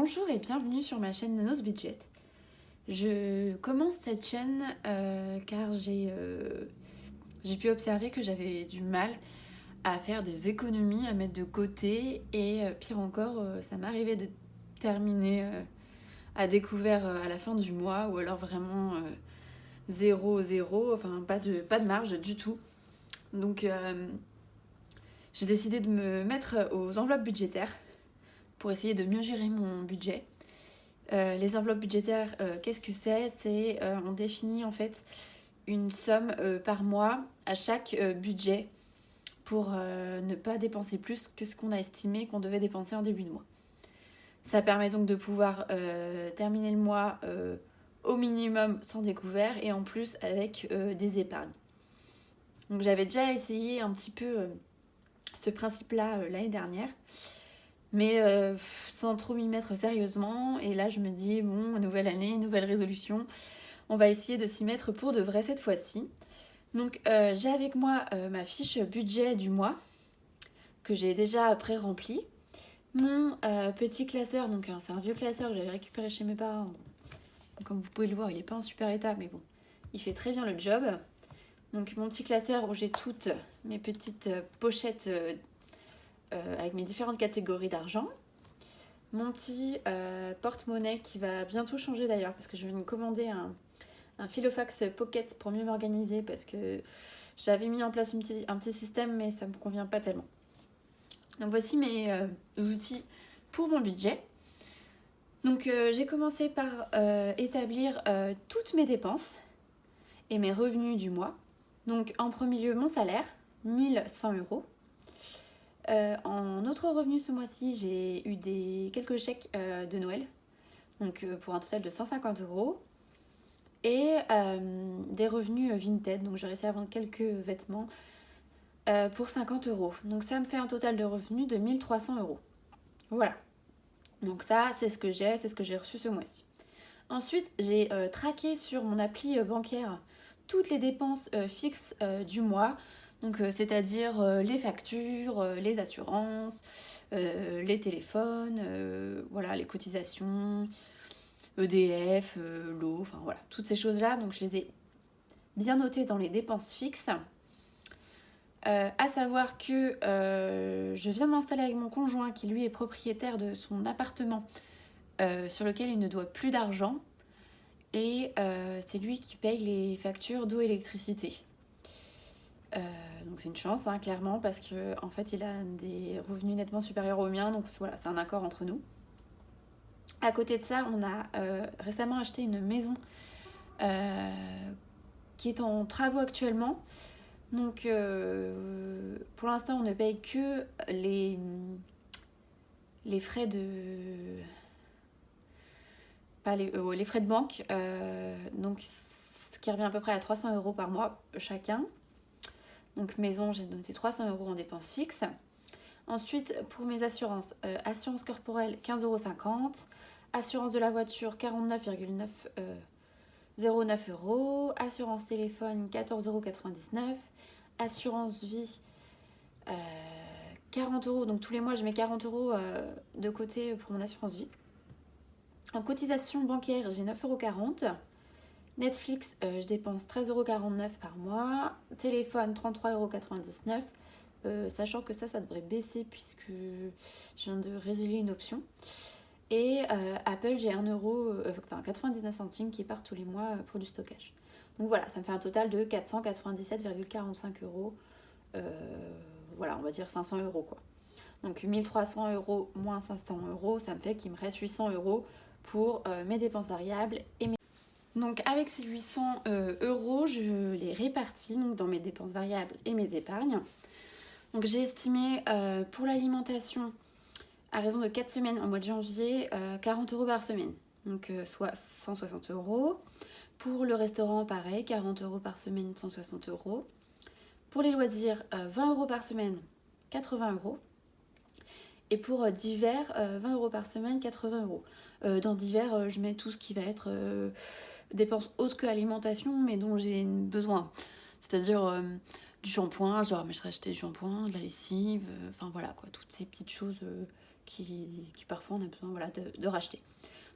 Bonjour et bienvenue sur ma chaîne Nonos Budget. Je commence cette chaîne car j'ai pu observer que j'avais du mal à faire des économies, à mettre de côté et pire encore, ça m'arrivait de terminer à découvert à la fin du mois ou alors vraiment zéro, zéro, enfin pas de marge du tout. Donc j'ai décidé de me mettre aux enveloppes budgétaires pour essayer de mieux gérer mon budget. Les enveloppes budgétaires, qu'est-ce que c'est? On définit en fait une somme par mois à chaque budget pour ne pas dépenser plus que ce qu'on a estimé qu'on devait dépenser en début de mois. Ça permet donc de pouvoir terminer le mois au minimum sans découvert et en plus avec des épargnes. Donc j'avais déjà essayé un petit peu ce principe-là l'année dernière. Mais sans trop m'y mettre sérieusement. Et là, je me dis, bon, nouvelle année, nouvelle résolution. On va essayer de s'y mettre pour de vrai cette fois-ci. Donc, j'ai avec moi ma fiche budget du mois, que j'ai déjà pré-remplie. Mon petit classeur, donc c'est un vieux classeur que j'avais récupéré chez mes parents. Donc, comme vous pouvez le voir, il n'est pas en super état, mais bon, il fait très bien le job. Donc, mon petit classeur où j'ai toutes mes petites pochettes avec mes différentes catégories d'argent. Mon petit porte-monnaie qui va bientôt changer d'ailleurs parce que je vais me commander un Filofax Pocket pour mieux m'organiser parce que j'avais mis en place un petit système mais ça ne me convient pas tellement. Donc voici mes outils pour mon budget. Donc j'ai commencé par établir toutes mes dépenses et mes revenus du mois. Donc en premier lieu mon salaire, 1100 €. En autre revenu ce mois-ci, j'ai eu quelques chèques de Noël, donc pour un total de 150 €. Et des revenus Vinted, donc j'ai réussi à vendre quelques vêtements pour 50 €. Donc ça me fait un total de revenus de 1300 €. Voilà. Donc ça, c'est ce que j'ai reçu ce mois-ci. Ensuite, j'ai traqué sur mon appli bancaire toutes les dépenses fixes du mois. Donc, c'est-à-dire les factures, les assurances, les téléphones, voilà, les cotisations, EDF, l'eau, enfin voilà, toutes ces choses-là. Donc, je les ai bien notées dans les dépenses fixes. À savoir que je viens de m'installer avec mon conjoint qui lui est propriétaire de son appartement sur lequel il ne doit plus d'argent. Et c'est lui qui paye les factures d'eau et électricité. Donc c'est une chance, hein, clairement, parce qu'en fait, il a des revenus nettement supérieurs aux miens. Donc voilà, c'est un accord entre nous. À côté de ça, on a récemment acheté une maison qui est en travaux actuellement. Donc pour l'instant, on ne paye que les frais de... Pas les frais de banque. Donc ce qui revient à peu près à 300 € par mois chacun. Donc maison, j'ai noté 300 € en dépenses fixes. Ensuite, pour mes assurances, assurance corporelle 15,50 €, assurance de la voiture 49,09 €, assurance téléphone 14,99 €, assurance vie 40 €. Donc tous les mois, je mets 40 € de côté pour mon assurance vie. En cotisation bancaire, j'ai 9,40 €. Netflix, je dépense 13,49 € par mois. Téléphone, 33,99 €. Sachant que ça devrait baisser puisque je viens de résilier une option. Et Apple, j'ai 99 centimes qui part tous les mois pour du stockage. Donc voilà, ça me fait un total de 497,45 €. Voilà, on va dire 500 € quoi. Donc 1300 € moins 500 €, ça me fait qu'il me reste 800 € pour mes dépenses variables et mes... Donc avec ces 800 €, je les répartis donc, dans mes dépenses variables et mes épargnes. Donc j'ai estimé pour l'alimentation, à raison de 4 semaines en mois de janvier, 40 € par semaine. Donc soit 160 €. Pour le restaurant, pareil, 40 € par semaine, 160 €. Pour les loisirs, 20 € par semaine, 80 €. Et pour divers, 20 € par semaine, 80 €. Dans divers, je mets tout ce qui va être dépenses autres que alimentation, mais dont j'ai besoin. C'est-à-dire du shampoing, je dois acheter du shampoing, de la lessive, enfin voilà quoi, toutes ces petites choses qui parfois on a besoin voilà, de racheter.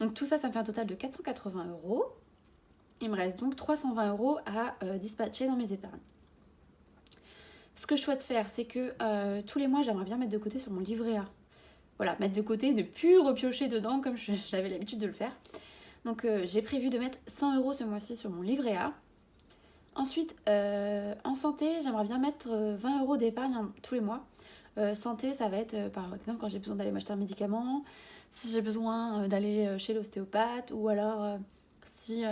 Donc tout ça, ça me fait un total de 480 euros. Il me reste donc 320 euros à dispatcher dans mes épargnes. Ce que je souhaite faire, c'est que tous les mois, j'aimerais bien mettre de côté sur mon livret A. Voilà, mettre de côté, ne plus repiocher dedans comme j'avais l'habitude de le faire. Donc j'ai prévu de mettre 100 euros ce mois-ci sur mon livret A. Ensuite, en santé, j'aimerais bien mettre 20 euros d'épargne tous les mois. Santé, ça va être par exemple quand j'ai besoin d'aller m'acheter un médicament, si j'ai besoin d'aller chez l'ostéopathe, ou alors si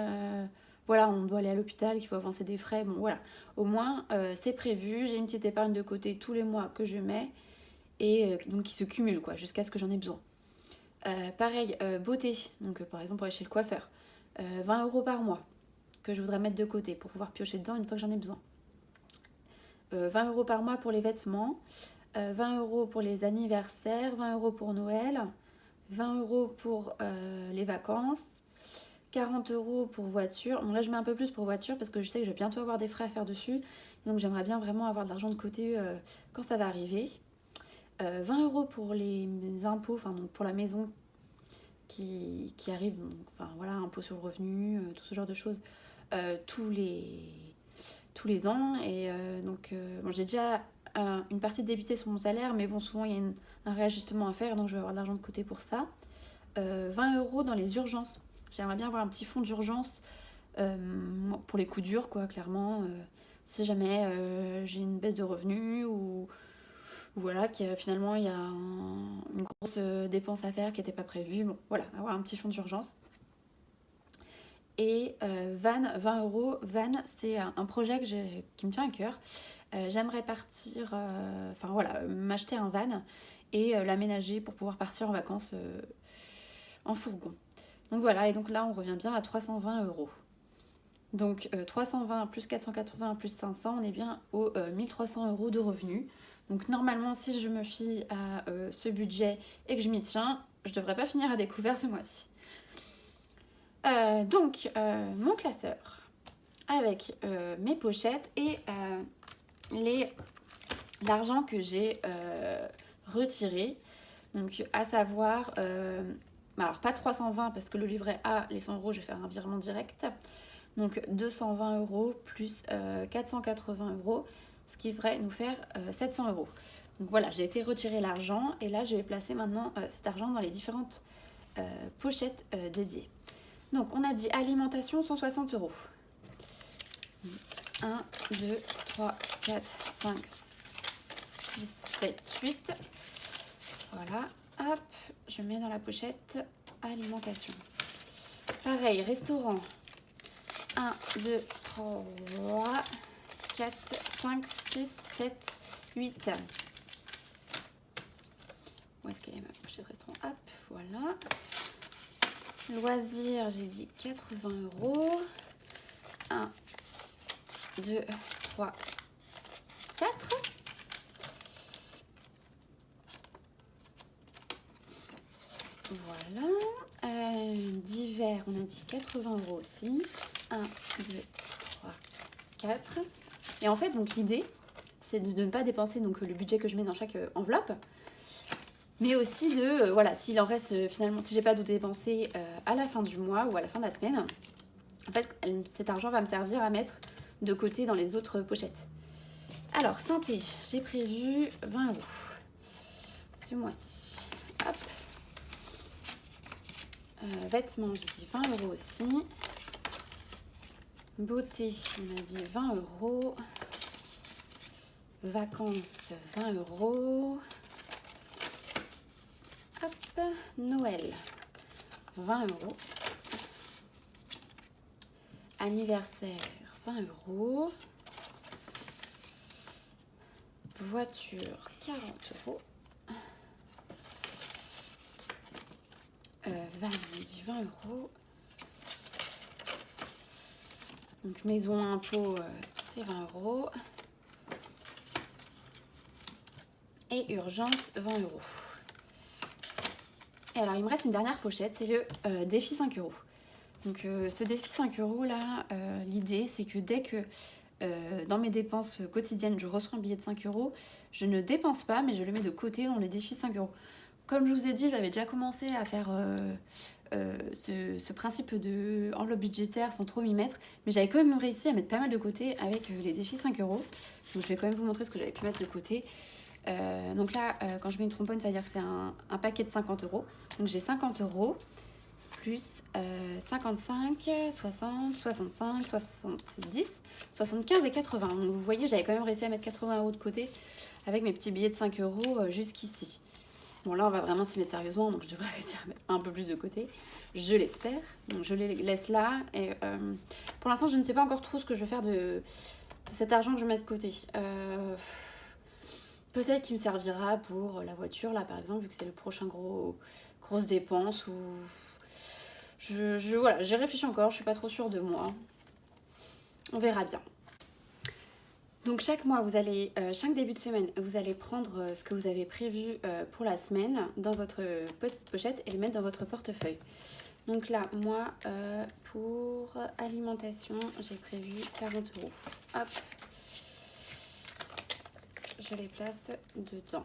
voilà, on doit aller à l'hôpital, qu'il faut avancer des frais. Bon voilà, au moins c'est prévu, j'ai une petite épargne de côté tous les mois que je mets et donc qui se cumule quoi, jusqu'à ce que j'en ai besoin. Pareil, beauté, donc par exemple pour aller chez le coiffeur, 20 euros par mois que je voudrais mettre de côté pour pouvoir piocher dedans une fois que j'en ai besoin. 20 euros par mois pour les vêtements, 20 euros pour les anniversaires, 20 euros pour Noël, 20 euros pour les vacances, 40 euros pour voiture. Bon là je mets un peu plus pour voiture parce que je sais que je vais bientôt avoir des frais à faire dessus. Donc j'aimerais bien vraiment avoir de l'argent de côté quand ça va arriver. 20 euros pour les impôts, enfin donc pour la maison qui arrive, donc, enfin voilà, impôt sur le revenu, tout ce genre de choses, tous les ans. Et donc bon, j'ai déjà une partie de débité sur mon salaire, mais bon souvent il y a un réajustement à faire, donc je vais avoir de l'argent de côté pour ça. 20 euros dans les urgences. J'aimerais bien avoir un petit fonds d'urgence pour les coups durs, quoi, clairement. Si jamais j'ai une baisse de revenus ou voilà, finalement il y a une grosse dépense à faire qui n'était pas prévue. Bon, voilà, avoir un petit fonds d'urgence. Et van, 20 euros. Van, c'est un projet qui me tient à cœur. J'aimerais partir, enfin voilà, m'acheter un van et l'aménager pour pouvoir partir en vacances en fourgon. Donc voilà, et donc là on revient bien à 320 euros. Donc 320 plus 480 plus 500, on est bien aux 1300 euros de revenus. Donc normalement, si je me fie à ce budget et que je m'y tiens, je devrais pas finir à découvert ce mois-ci. Donc mon classeur avec mes pochettes et l'argent que j'ai retiré. Donc à savoir, alors pas 320 parce que le livret A, les 100 euros, je vais faire un virement direct. Donc 220 euros plus 480 euros, ce qui devrait nous faire 700 euros. Donc voilà, j'ai été retirer l'argent et là je vais placer maintenant cet argent dans les différentes pochettes dédiées. Donc on a dit alimentation 160 euros. 1, 2, 3, 4, 5, 6, 7, 8. Voilà, hop, je mets dans la pochette alimentation. Pareil, restaurant. 1, 2, 3, 4, 5, 6, 7, 8. Où est-ce qu'elle est ma pochette restaurant? Hop, voilà. Loisirs, j'ai dit 80 euros. 1, 2, 3, 4. Voilà. Divers, on a dit 80 euros aussi. 1, 2, 3, 4. Et en fait, donc l'idée, c'est de ne pas dépenser donc, le budget que je mets dans chaque enveloppe, mais aussi de, voilà, s'il en reste finalement, si j'ai pas de dépenser à la fin du mois ou à la fin de la semaine, en fait, cet argent va me servir à mettre de côté dans les autres pochettes. Alors, santé, j'ai prévu 20 euros ce mois-ci. Hop. Vêtements, j'ai dit 20 euros aussi. Beauté, on a dit 20 euros. Vacances, 20 euros. Hop, Noël, 20 euros. Anniversaire, 20 euros. Voiture, 40 euros. Van, on dit 20 euros. Donc maison impôt, c'est 20 euros. Et urgence, 20 euros. Et alors il me reste une dernière pochette, c'est le défi 5 euros. Donc ce défi 5 euros là, l'idée c'est que dès que dans mes dépenses quotidiennes je reçois un billet de 5 euros, je ne dépense pas mais je le mets de côté dans le défi 5 euros. Comme je vous ai dit, j'avais déjà commencé à faire ce principe de enveloppe budgétaire sans trop m'y mettre, mais j'avais quand même réussi à mettre pas mal de côté avec les défis 5 euros. Donc je vais quand même vous montrer ce que j'avais pu mettre de côté. Donc là, quand je mets une trombone, ça veut dire que c'est un paquet de 50 euros. Donc j'ai 50 euros plus 55, 60, 65, 70, 75 et 80. Donc vous voyez, j'avais quand même réussi à mettre 80 euros de côté avec mes petits billets de 5 euros jusqu'ici. Bon, là, on va vraiment s'y mettre sérieusement, donc je devrais réussir à mettre un peu plus de côté. Je l'espère. Donc je les laisse là. Et pour l'instant, je ne sais pas encore trop ce que je vais faire de cet argent que je mets de côté. Peut-être qu'il me servira pour la voiture, là, par exemple, vu que c'est le prochain grosse dépense. Ou voilà, j'ai réfléchi encore, je suis pas trop sûre de moi. On verra bien. Donc chaque mois, chaque début de semaine, vous allez prendre ce que vous avez prévu pour la semaine dans votre petite pochette et le mettre dans votre portefeuille. Donc là, moi, pour alimentation, j'ai prévu 40 euros. Hop, je les place dedans.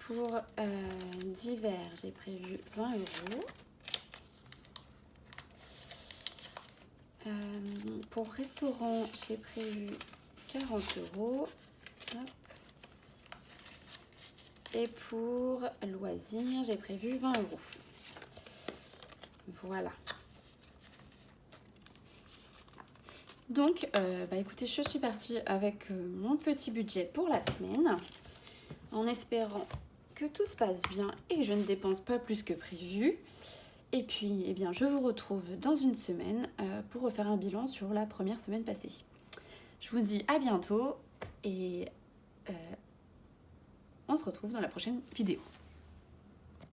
Pour divers, j'ai prévu 20 euros. Pour restaurant, j'ai prévu 40 euros. Hop. Et pour loisirs, j'ai prévu 20 euros. Voilà. Donc, écoutez, je suis partie avec mon petit budget pour la semaine, en espérant que tout se passe bien et que je ne dépense pas plus que prévu. Et puis, eh bien, je vous retrouve dans une semaine pour refaire un bilan sur la première semaine passée. Je vous dis à bientôt et on se retrouve dans la prochaine vidéo.